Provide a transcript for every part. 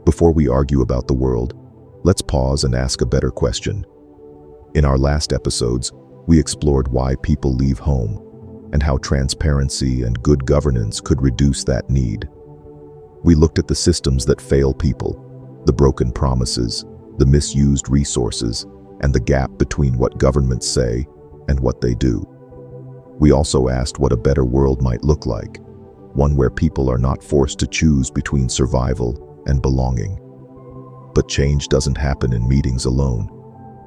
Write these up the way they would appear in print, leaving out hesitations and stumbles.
Before we argue about the world, let's pause and ask a better question. In our last episodes, we explored why people leave home and how transparency and good governance could reduce that need. We looked at the systems that fail people, the broken promises, the misused resources, and the gap between what governments say and what they do. We also asked what a better world might look like, one where people are not forced to choose between survival and belonging. But change doesn't happen in meetings alone.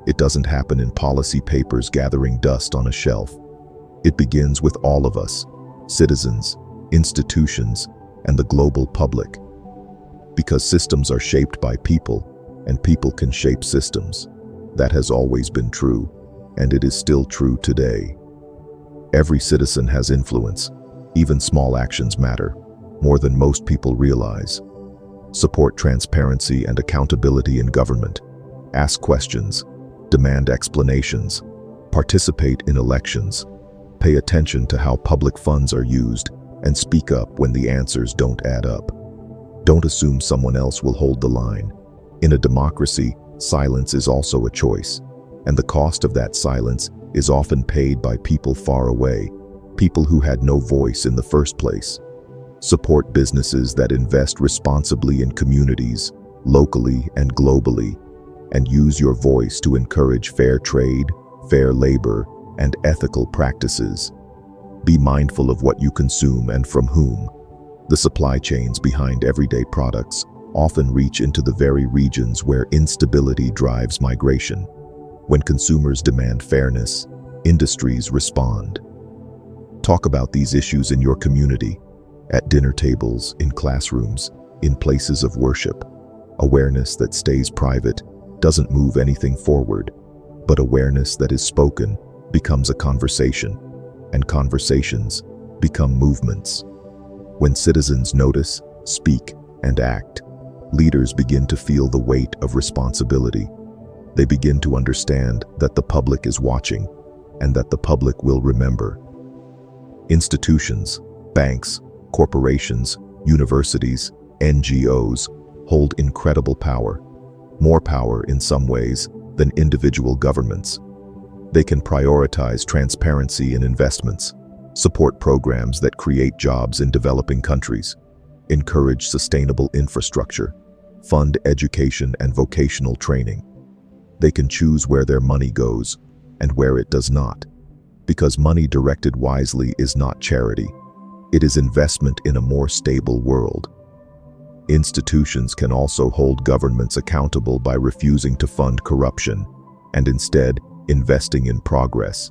It doesn't happen in policy papers gathering dust on a shelf. It begins with all of us, citizens, institutions, and the global public. Because systems are shaped by people, and people can shape systems. That has always been true, and it is still true today. Every citizen has influence. Even small actions matter, more than most people realize. Support transparency and accountability in government. Ask questions. Demand explanations. Participate in elections. Pay attention to how public funds are used, and speak up when the answers don't add up. Don't assume someone else will hold the line. In a democracy, silence is also a choice, and the cost of that silence is often paid by people far away, people who had no voice in the first place. Support businesses that invest responsibly in communities, locally and globally, and use your voice to encourage fair trade, fair labor, and ethical practices. Be mindful of what you consume and from whom. The supply chains behind everyday products often reach into the very regions where instability drives migration. When consumers demand fairness, industries respond. Talk about these issues in your community, at dinner tables, in classrooms, in places of worship. Awareness that stays private doesn't move anything forward, but awareness that is spoken becomes a conversation, and conversations become movements. When citizens notice, speak, and act, leaders begin to feel the weight of responsibility. They begin to understand that the public is watching, and that the public will remember. Institutions, banks, corporations, universities, NGOs hold incredible power, more power in some ways than individual governments. They can prioritize transparency in investments, support programs that create jobs in developing countries, encourage sustainable infrastructure, fund education and vocational training. They can choose where their money goes and where it does not, because money directed wisely is not charity. It is investment in a more stable world. Institutions can also hold governments accountable by refusing to fund corruption and instead investing in progress,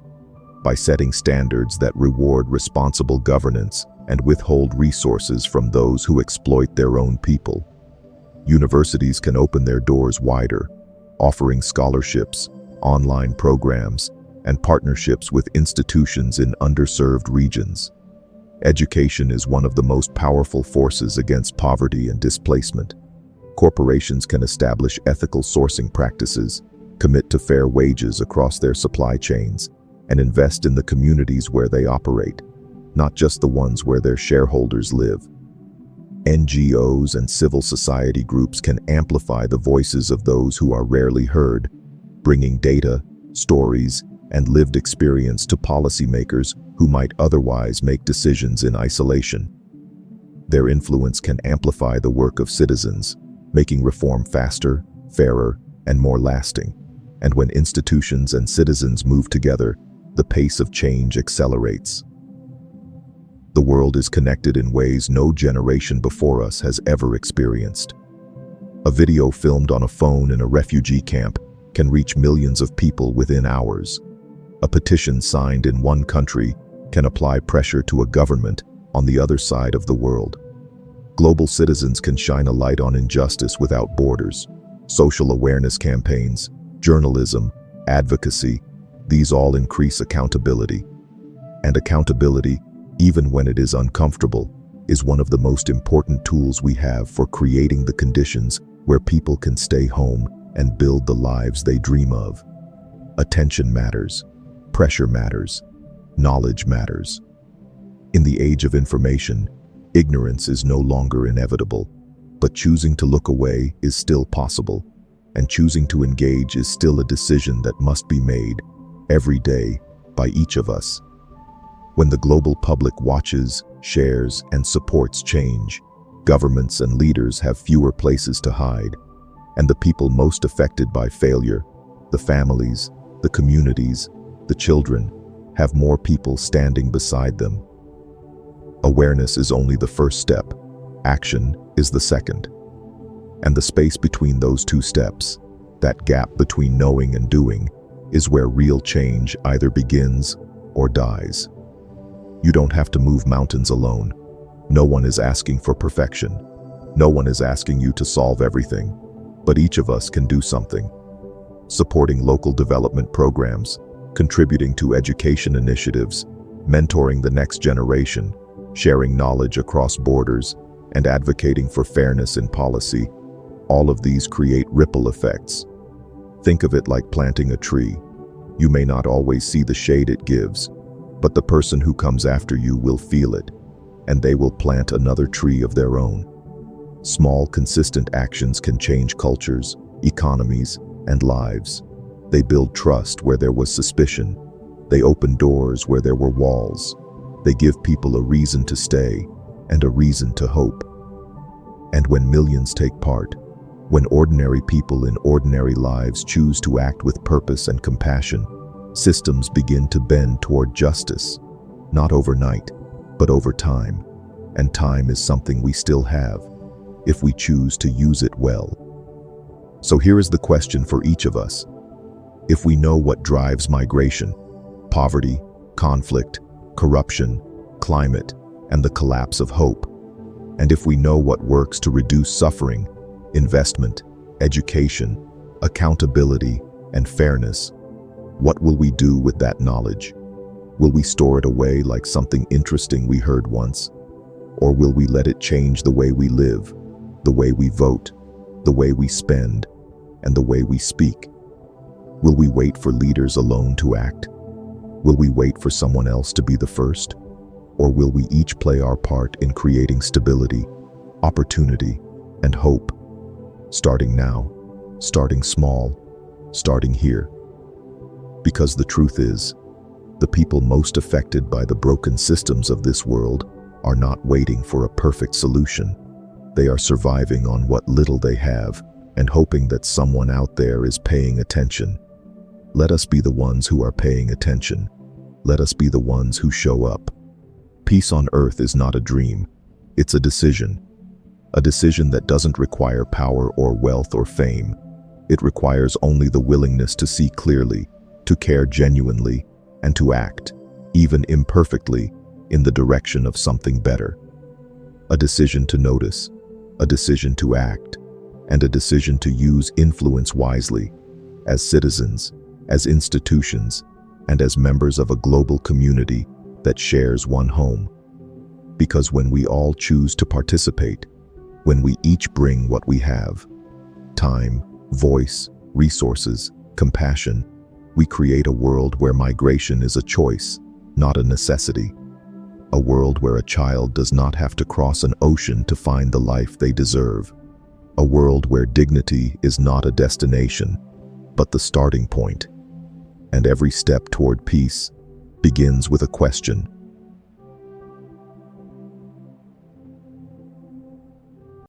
by setting standards that reward responsible governance and withhold resources from those who exploit their own people. Universities can open their doors wider, offering scholarships, online programs, and partnerships with institutions in underserved regions. Education is one of the most powerful forces against poverty and displacement. Corporations can establish ethical sourcing practices, commit to fair wages across their supply chains, and invest in the communities where they operate, not just the ones where their shareholders live. NGOs and civil society groups can amplify the voices of those who are rarely heard, bringing data, stories, and lived experience to policymakers who might otherwise make decisions in isolation. Their influence can amplify the work of citizens, making reform faster, fairer, and more lasting. And when institutions and citizens move together, the pace of change accelerates. The world is connected in ways no generation before us has ever experienced. A video filmed on a phone in a refugee camp can reach millions of people within hours. A petition signed in one country can apply pressure to a government on the other side of the world. Global citizens can shine a light on injustice without borders. Social awareness campaigns, journalism, advocacy, these all increase accountability. And accountability, even when it is uncomfortable, is one of the most important tools we have for creating the conditions where people can stay home and build the lives they dream of. Attention matters. Pressure matters. Knowledge matters. In the age of information, ignorance is no longer inevitable. But choosing to look away is still possible, and choosing to engage is still a decision that must be made every day by each of us. When the global public watches, shares, and supports change, governments and leaders have fewer places to hide, and the people most affected by failure, the families, the communities, the children, have more people standing beside them. Awareness is only the first step. Action is the second. And the space between those two steps, that gap between knowing and doing, is where real change either begins or dies. You don't have to move mountains alone. No one is asking for perfection. No one is asking you to solve everything. But each of us can do something. Supporting local development programs, contributing to education initiatives, mentoring the next generation, sharing knowledge across borders, and advocating for fairness in policy, all of these create ripple effects. Think of it like planting a tree. You may not always see the shade it gives, but the person who comes after you will feel it, and they will plant another tree of their own. Small, consistent actions can change cultures, economies, and lives. They build trust where there was suspicion. They open doors where there were walls. They give people a reason to stay and a reason to hope. And when millions take part, when ordinary people in ordinary lives choose to act with purpose and compassion, systems begin to bend toward justice, not overnight, but over time. And time is something we still have, if we choose to use it well. So here is the question for each of us. If we know what drives migration, poverty, conflict, corruption, climate, and the collapse of hope, and if we know what works to reduce suffering, investment, education, accountability, and fairness, what will we do with that knowledge? Will we store it away like something interesting we heard once? Or will we let it change the way we live, the way we vote, the way we spend, and the way we speak? Will we wait for leaders alone to act? Will we wait for someone else to be the first? Or will we each play our part in creating stability, opportunity, and hope? Starting now, starting small, starting here. Because the truth is, the people most affected by the broken systems of this world are not waiting for a perfect solution. They are surviving on what little they have and hoping that someone out there is paying attention. Let us be the ones who are paying attention. Let us be the ones who show up. Peace on earth is not a dream. It's a decision. A decision that doesn't require power or wealth or fame. It requires only the willingness to see clearly, to care genuinely, and to act, even imperfectly, in the direction of something better. A decision to notice, a decision to act, and a decision to use influence wisely, as citizens, as institutions, and as members of a global community that shares one home. Because when we all choose to participate, when we each bring what we have, time, voice, resources, compassion, we create a world where migration is a choice, not a necessity. A world where a child does not have to cross an ocean to find the life they deserve. A world where dignity is not a destination, but the starting point. And every step toward peace begins with a question.